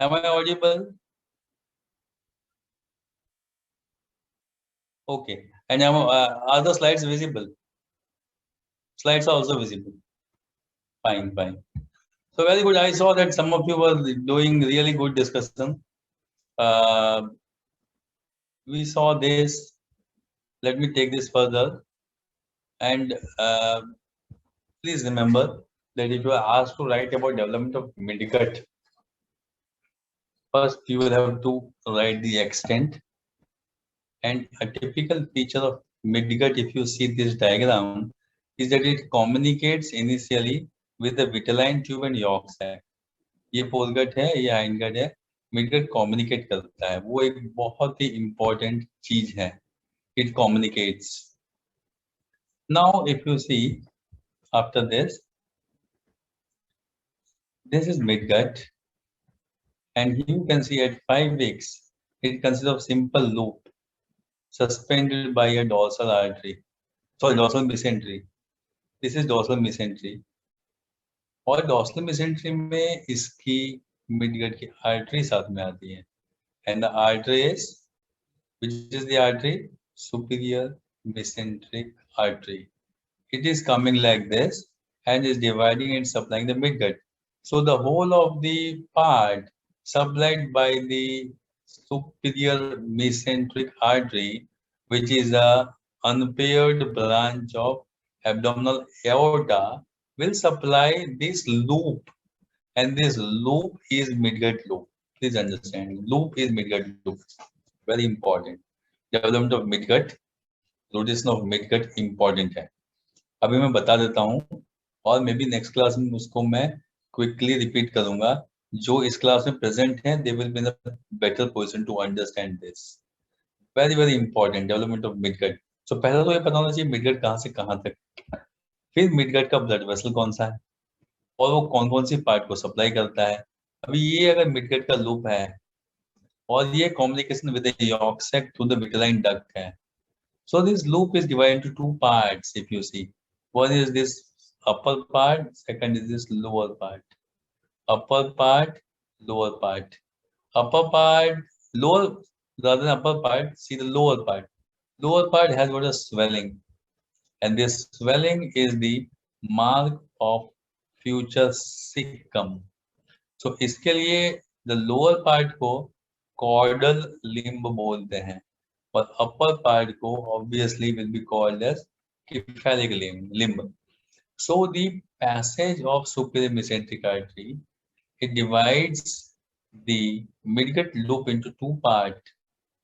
Am I audible? Okay. And are the slides visible? Slides are also visible. Fine, fine. So very good. I saw that some of you were doing really good discussion. Uh, we saw this. Let me take this further. And please remember that if you are asked to write about development of midgut, first you will have to write the extent. And a typical feature of midgut, if you see this diagram, is that it communicates initially with the vitelline tube and yolk sac. ये foregut है, ये hindgut है. Midgut communicate करता है, वो एक बहुत ही important चीज है. It communicates. Now if you see after this is midgut, and you can see at 5 weeks it consists of simple loop suspended by a dorsal artery, sorry, dorsal mesentery. This is dorsal mesentery. और dorsal mesentery में इसकी midgut की artery साथ में आती है. And the artery is, which is the artery? Superior mesenteric artery. It is coming like this and is dividing and supplying the midgut. So the whole of the part supplied by the superior mesenteric artery, which is a unpaired branch of abdominal aorta, will supply this loop, and this loop is midgut loop. Please understand, loop is midgut loop. Very important. Development of midgut, rotation of midgut important है. अभी मैं बता देता हूँ और may be next class में उसको मैं क्विकली रिपीट करूंगा. जो इस क्लास में प्रेजेंट हैं, they will be in a better position to understand this. Very very important, development of midgut. So पहले तो ये पता होना चाहिए मिडगट कहाँ से कहाँ तक. फिर मिडगट का ब्लड वेसल कौन सा है और वो कौन कौन सी पार्ट को सप्लाई करता है. अभी ये अगर मिडगट का लूप है और ये communication with the yolk sac through the vitelline duct है. So this loop is divided into two parts. If you see, one is this upper part, second is this lower part. Upper part, lower part. Upper part, lower, rather than upper part, see the lower part. Lower part has got a swelling, and this swelling is the mark of future cecum. So इसके लिए the lower part को caudal limb बोलते हैं, और upper part को obviously will be called as cephalic limb. So the passage of superior mesenteric artery, it divides the midgut loop into two parts,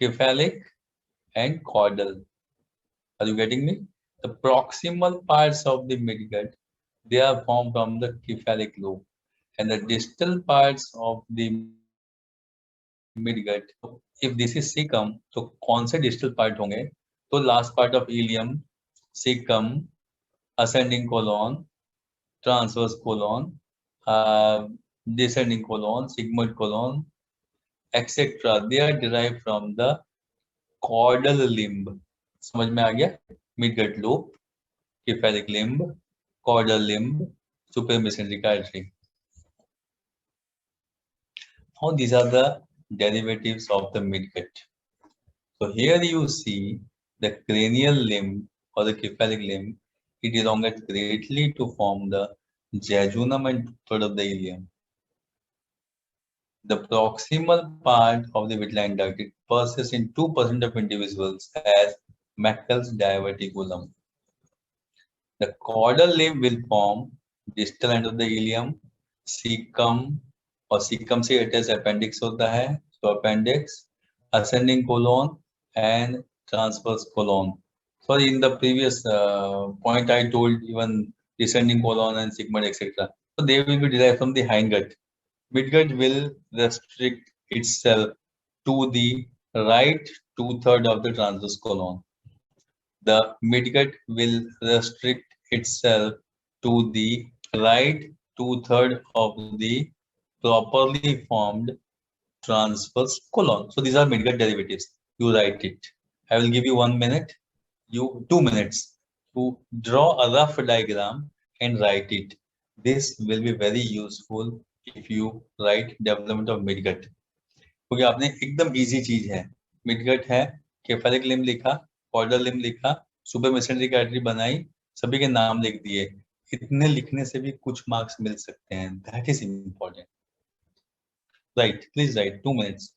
cephalic and caudal. Are you getting me? The proximal parts of the midgut, they are formed from the cephalic loop, and the distal parts of the midgut, if this is cecum, तो कौन से distal part होंगे? तो last part of ileum, cecum, ascending colon, transverse colon, descending colon, sigmoid colon, etc. They are derived from the caudal limb. समझ में आ गया? Midgut loop, cephalic limb, caudal limb, superior mesenteric artery. Now these are the derivatives of the midgut. So here you see the cranial limb or the cephalic limb. It elongates greatly to form the jejunum and two-thirds of the ileum. The proximal part of the vitelline duct, it persists in 2% of individuals as Meckel's diverticulum. The caudal limb will form distal end of the ileum, cecum, और cecum से attached appendix होता है, so appendix, ascending colon and transverse colon. Sorry, in the previous point I told even descending colon and sigmoid, etc. So they will be derived from the hindgut. Midgut will restrict itself to the right two-thirds of the transverse colon. The midgut will restrict itself to the right two-thirds of the properly formed transverse colon. So these are midgut derivatives. You write it. I will give you 1 minute, 2 minutes to draw a rough diagram and write it. This will be very useful if you write development of midgut, क्योंकि आपने एकदम easy चीज है, midgut है, केफालिक limb लिखा, chordal limb लिखा, super mesenteric artery बनाई, सभी के नाम लिख दिए। इतने लिखने से भी कुछ मार्क्स मिल सकते हैं, that is important. Right, please right 2 minutes.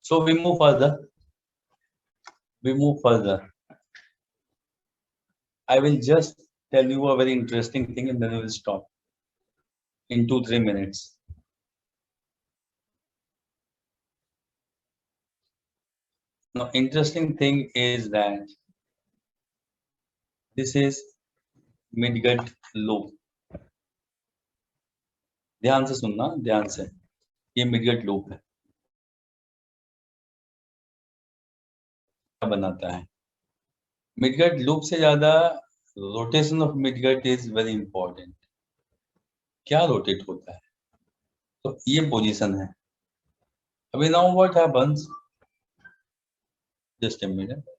So we move further. I will just tell you a very interesting thing and then we will stop in 2-3 minutes. Now, interesting thing is that this is midgut loop. ध्यान से सुनना, ध्यान से, ये midgut loop है, क्या बनाता है? midgut loop से ज्यादा rotation of midgut is very important. क्या रोटेट होता है? तो ये पोजीशन है। अभी now what happens? Just a minute.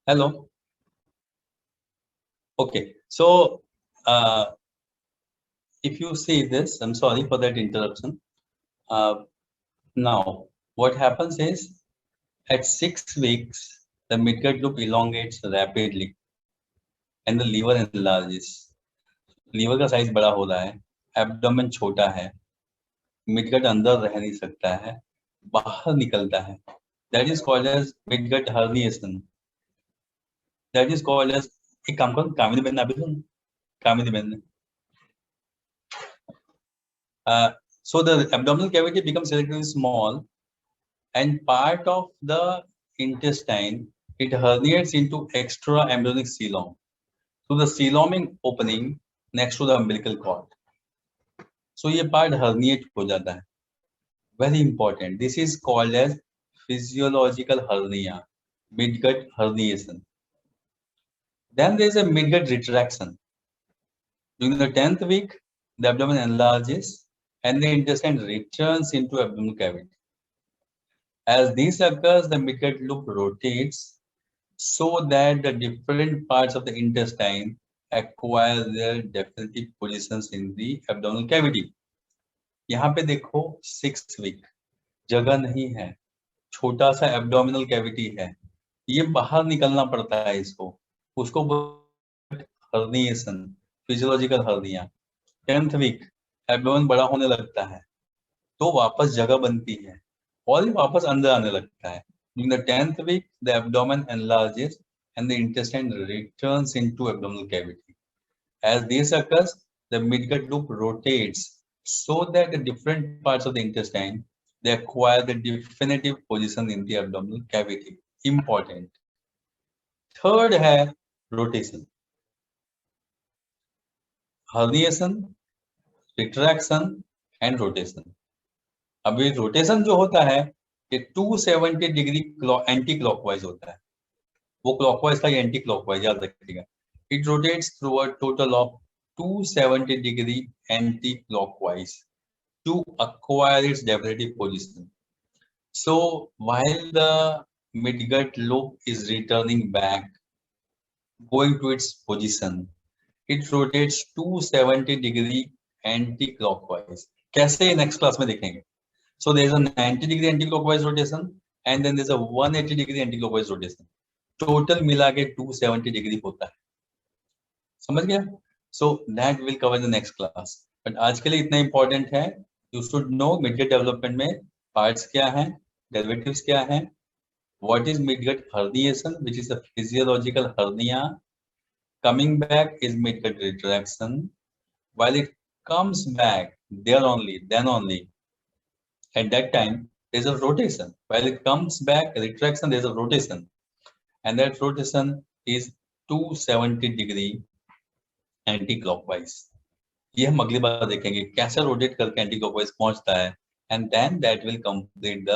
Hello. Okay, so if you see this, I'm sorry for that interruption. Now, what happens is at 6 weeks, the midgut loop elongates rapidly and the liver enlarges. Liver का size बड़ा हो रहा है, abdomen छोटा है, midgut अंदर रह नहीं सकता है, बाहर निकलता है. That is called as midgut herniation. That is called as, एक काम करो, कामिनी बहन अभी सुन, कामिनी बहन. So the abdominal cavity becomes relatively small and part of the intestine, it herniates into extra embryonic coelom. So the coelomic opening next to the umbilical cord. So ये part herniate हो जाता है. Very important. This is called as physiological hernia, midgut herniation. Then there is a midgut retraction. During the 10th week, the abdomen enlarges and the intestine returns into abdominal cavity. As this occurs, the midgut loop rotates so that the different parts of the intestine acquire their definitive positions in the abdominal cavity. यहाँ पे देखो 6 week, जगह नहीं है, छोटा सा abdominal cavity है, ये बाहर निकलना पड़ता है इसको, उसको herniation, physiological hernia. 10th week abdomen बड़ा होने लगता है, तो वापस जगह बनती है और ये वापस अंदर आने लगता है. During the 10th week, the abdomen enlarges and the intestine returns into abdominal cavity. As this occurs, the midgut loop rotates so that the different parts of the intestine, they acquire the definitive position in the abdominal cavity. Important. Third है rotation. Herniation, retraction and rotation. अब ये rotation जो होता है ये 270 degree anti clockwise होता है. वो क्लॉकवाइज का ये एंटी क्लॉकवाइज, याद रखिएगा. It rotates through a total of 270 degree anti-clockwise to acquire its definitive position. So while the midgut loop is returning back, going to its position, it rotates 270 degree anti-clockwise. कैसे next class में देखेंगे. So there is a 90 degree anti-clockwise rotation and then there is a 180 degree anti-clockwise rotation. Total मिला के 270 degree होता है. समझ गया? So that will cover the next class. But आज के लिए इतना important है. You should know midgut development में parts क्या हैं, derivatives क्या हैं. What is midgut herniation, which is a physiological hernia. Coming back is midgut retraction. While it comes back, there only, then only, at that time, there's a rotation. While it comes back, retraction, there's a rotation. And that rotation is 270 degree anti-clockwise. ये हम अगली बार देखेंगे कैसे rotate करके anticlockwise पहुंचता है. And then that will complete the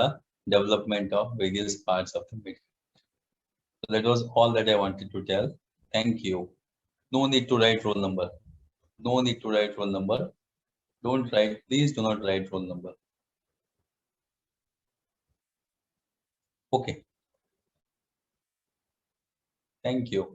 development of various parts of the mid. So that was all that I wanted to tell. Thank you. No need to write roll number. No need to write roll number. Don't write. Please do not write roll number. Okay. Thank you.